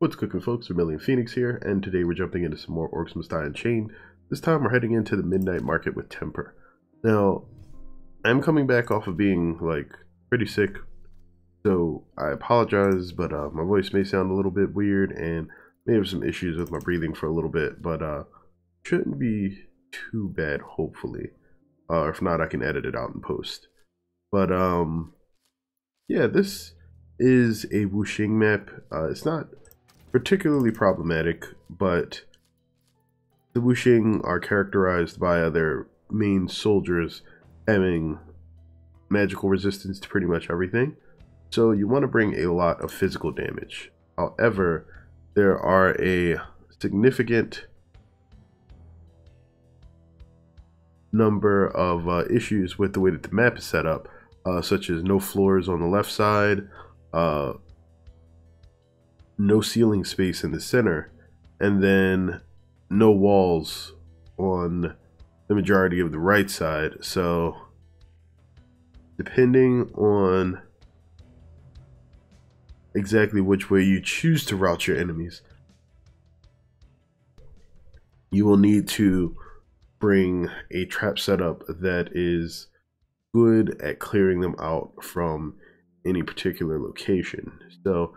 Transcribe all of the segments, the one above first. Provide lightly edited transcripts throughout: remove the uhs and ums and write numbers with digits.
What's cooking, folks? Vermillion Phoenix here, and today we're jumping into some more Orcs Must Die Unchained. This time we're heading into the Midnight Market with Temper. Now, I'm coming back off of being, pretty sick, so I apologize, but my voice may sound a little bit weird, and may have some issues with my breathing for a little bit, but shouldn't be too bad, hopefully. If not, I can edit it out in post. But, yeah, this is a Wuxing map. It's not particularly problematic, but the Wuxing are characterized by their main soldiers having magical resistance to pretty much everything, so you want to bring a lot of physical damage. However, there are a significant number of issues with the way that the map is set up, such as no floors on the left side, no ceiling space in the center, and then no walls on the majority of the right side. So depending on exactly which way you choose to route your enemies, you will need to bring a trap setup that is good at clearing them out from any particular location. So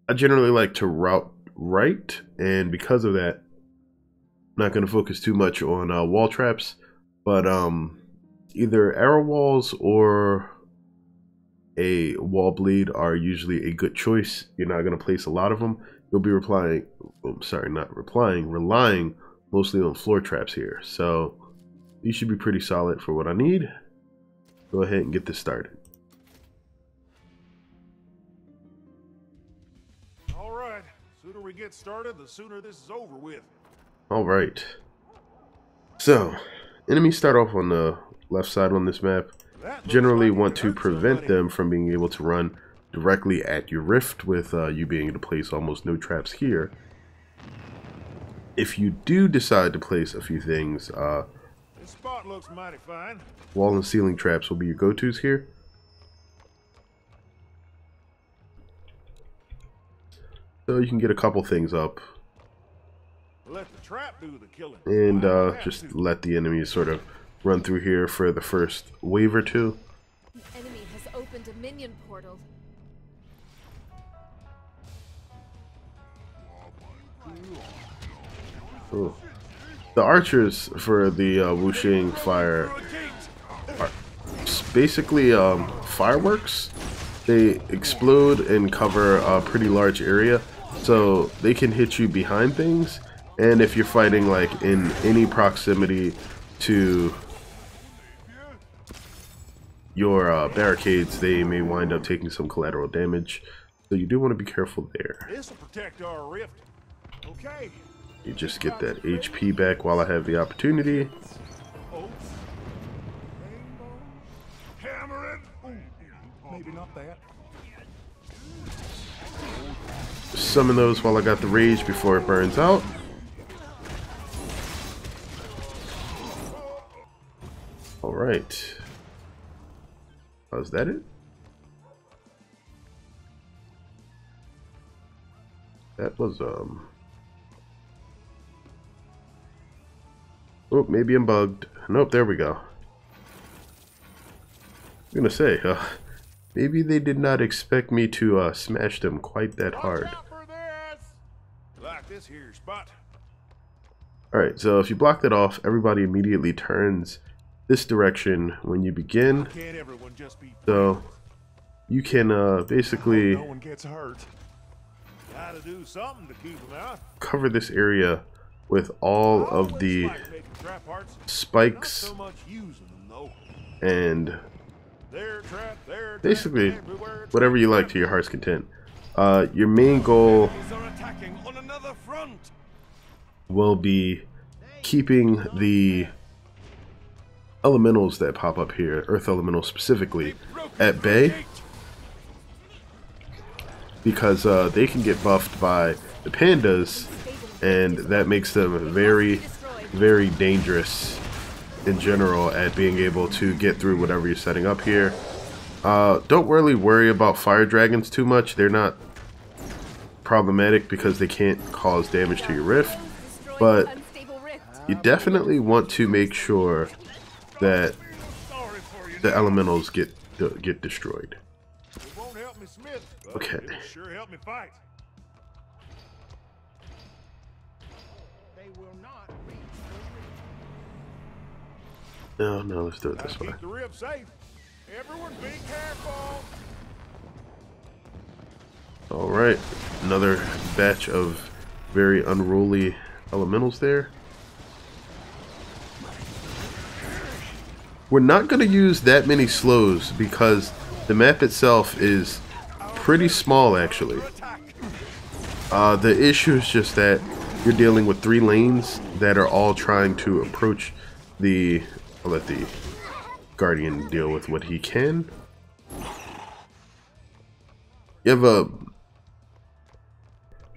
I generally like to route right, and because of that, I'm not going to focus too much on wall traps, but either arrow walls or a wall bleed are usually a good choice. You're not going to place a lot of them. You'll be relying mostly on floor traps here. So these should be pretty solid for what I need. Go ahead and get this started. The sooner we get started, the sooner this is over with. Alright. So, enemies start off on the left side on this map. Generally want to prevent them from being able to run directly at your rift, with you being able to place almost no traps here. If you do decide to place a few things, this spot looks mighty fine. Wall and ceiling traps will be your go-tos here. So you can get a couple things up, let the trap do the killing, and just let the enemies sort of run through here for the first wave or two. The enemy has opened a minion portal. Ooh. The archers for the Wuxing fire are basically fireworks. They explode and cover a pretty large area, so they can hit you behind things, and if you're fighting in any proximity to your barricades, they may wind up taking some collateral damage, so you do want to be careful there. This will protect our rift. Okay. You just get that HP back while I have the opportunity. Maybe not that. Summon those while I got the rage before it burns out. Alright. Oh, is that it? That was oh, maybe I'm bugged. Nope, there we go. I'm gonna say, maybe they did not expect me to smash them quite that hard. Like this here spot. Alright, so if you block that off, everybody immediately turns this direction when you begin. Can't everyone just be so you can basically no one gets hurt. Gotta do something to keep them out. cover this area with all of the spikes and basically whatever you like to your heart's content. Your main goal will be keeping the elementals that pop up here, earth elementals specifically, at bay, because they can get buffed by the pandas, and that makes them very, very dangerous in general at being able to get through whatever you're setting up here. Don't really worry about fire dragons too much. They're not problematic because they can't cause damage to your rift, but you definitely want to make sure that the elementals get destroyed. Okay. Sure help me fight. No, let's do it this way. Keep the rib safe. Everyone be careful. Alright, another batch of very unruly elementals there. We're not going to use that many slows because the map itself is pretty small actually. The issue is just that you're dealing with 3 lanes that are all trying to approach the... I'll let the Guardian deal with what he can. You have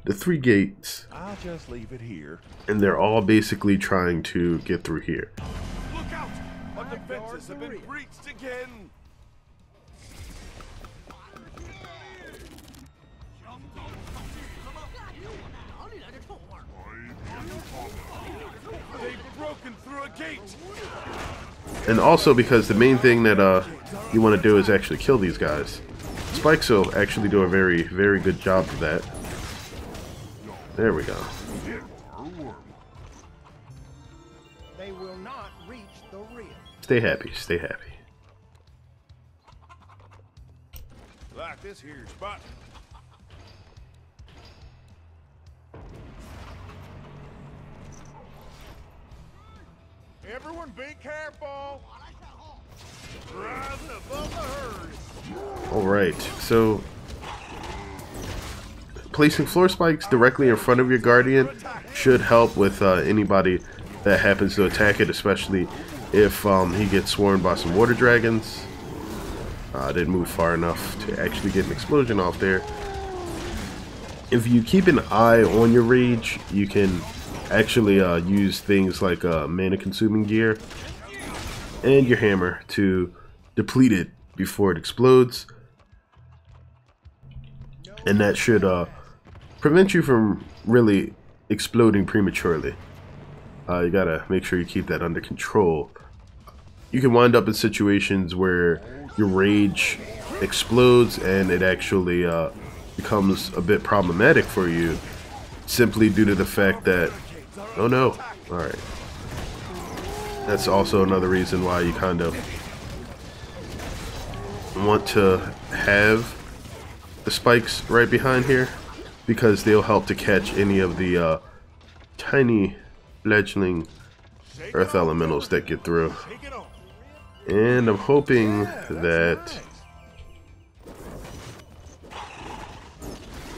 the 3 gates. I'll just leave it here. And they're all basically trying to get through here. Look out! Our defenses have been breached again. They've broken through a gate. And also because the main thing that you want to do is actually kill these guys. Spikes will actually do a very, very good job of that. There we go. They will not reach the rear. Stay happy, stay happy. Like this here spot. Everyone be careful. Rising above the herd. Alright, so placing floor spikes directly in front of your Guardian should help with anybody that happens to attack it, especially if he gets swarmed by some water dragons. Didn't move far enough to actually get an explosion off there. If you keep an eye on your rage, you can actually use things like mana consuming gear and your hammer to deplete it before it explodes, and that should prevent you from really exploding prematurely. You gotta make sure you keep that under control. You can wind up in situations where your rage explodes and it actually becomes a bit problematic for you simply due to the fact that, oh no, alright. That's also another reason why you kind of want to have the spikes right behind here, because they'll help to catch any of the tiny fledgling earth elementals that get through. And I'm hoping that,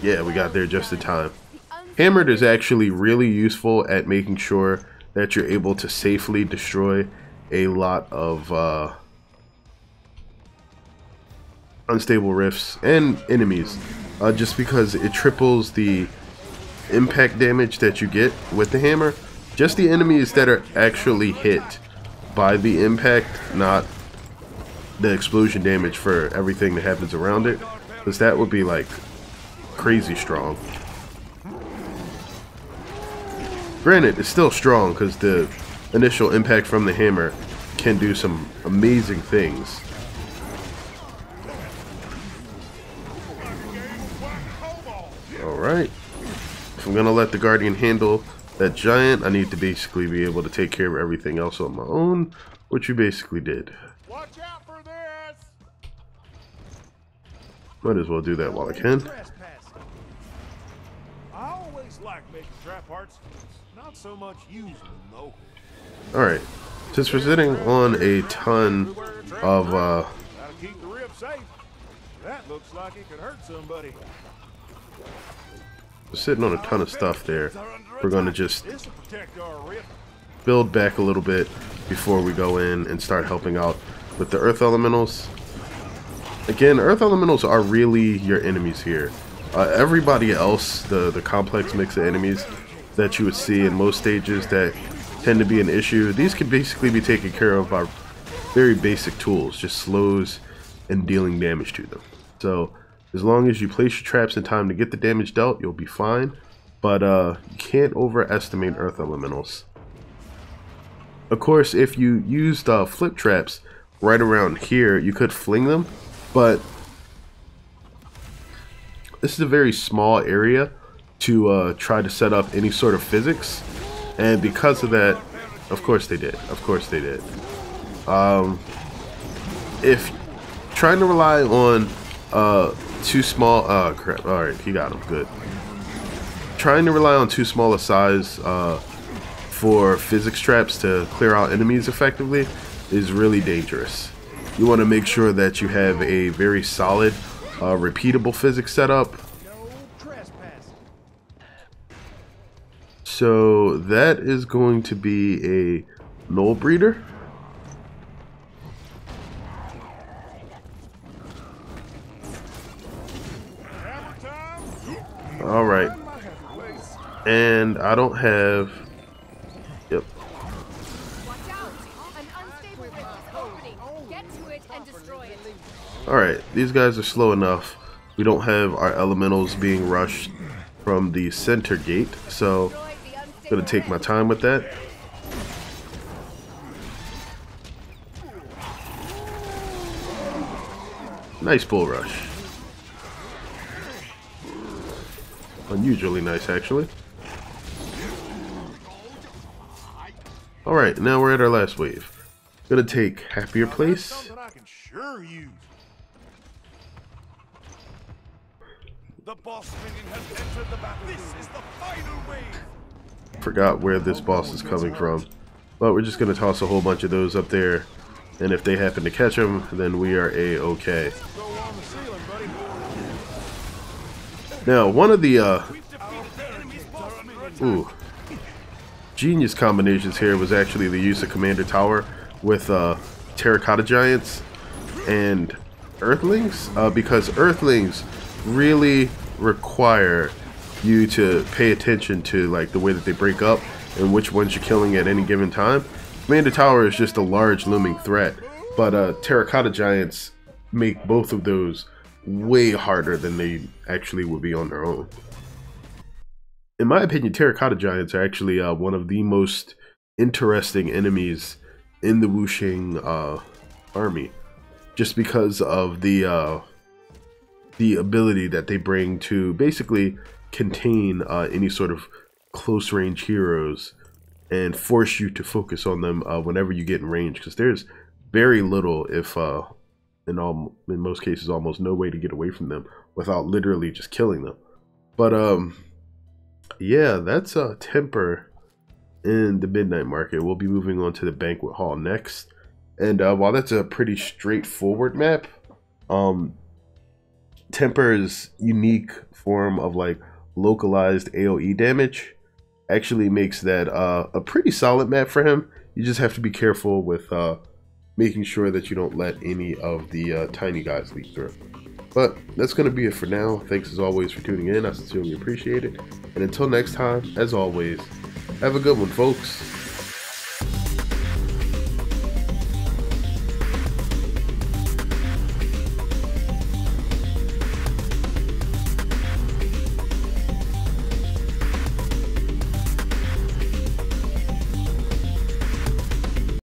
yeah, we got there just in time. Hammered is actually really useful at making sure that you're able to safely destroy a lot of unstable rifts and enemies, just because it triples the impact damage that you get with the hammer. Just the enemies that are actually hit by the impact, not the explosion damage for everything that happens around it, because that would be like crazy strong. Granted, it's still strong because the initial impact from the hammer can do some amazing things. Alright. If I'm going to let the Guardian handle that giant, I need to basically be able to take care of everything else on my own, which you basically did. Watch out for this. Might as well do that while I can. I always like making trap parts. Not so much using them though. Alright. Since we're sitting on a ton of Gotta keep the rib safe. That looks like it could hurt somebody. sitting on a ton of stuff there, we're going to just This'll protect our rib. build back a little bit before we go in and start helping out with the earth elementals. Again, earth elementals are really your enemies here. Everybody else, the complex mix of enemies that you would see in most stages that tend to be an issue, these can basically be taken care of by very basic tools, just slows and dealing damage to them. So As long as you place your traps in time to get the damage dealt, you'll be fine. But you can't overestimate earth elementals. Of course, if you used flip traps right around here, you could fling them, but this is a very small area to try to set up any sort of physics, and because of that, of course they did. Of course they did. If trying to rely on too small, crap. All right, he got him. Good. Trying to rely on too small a size for physics traps to clear out enemies effectively is really dangerous. You want to make sure that you have a very solid, repeatable physics setup. So that is going to be a null breeder. All right, and I don't have. Yep. Watch out! An unstable rift is opening. Get to it and destroy it. Alright, these guys are slow enough. We don't have our elementals being rushed from the center gate, so I'm gonna take my time with that. Nice bull rush. Unusually nice, actually. Alright, now we're at our last wave. Gonna take Happier Place. Something I can sure use. The boss minion has entered the battle. This is the final wave. Forgot where this boss is coming from. But we're just gonna toss a whole bunch of those up there. And if they happen to catch them, then we are A-okay. Go on the ceiling, buddy. Now, one of the genius combinations here was actually the use of Commander Tower with Terracotta Giants and Earthlings, because Earthlings really require you to pay attention to like the way that they break up and which ones you're killing at any given time. Commander Tower is just a large looming threat, but Terracotta Giants make both of those way harder than they actually would be on their own. In my opinion, Terracotta Giants are actually one of the most interesting enemies in the Wuxing army, just because of the ability that they bring to basically contain any sort of close range heroes and force you to focus on them whenever you get in range, because there's very little, if in most cases almost no way to get away from them without literally just killing them. But yeah, that's Temper in the Midnight Market. We'll be moving on to the Banquet Hall next, and while that's a pretty straightforward map, Temper's unique form of like localized AoE damage actually makes that a pretty solid map for him. You just have to be careful with making sure that you don't let any of the tiny guys leak through. But that's going to be it for now. Thanks as always for tuning in. I sincerely appreciate it. And until next time, as always, have a good one, folks.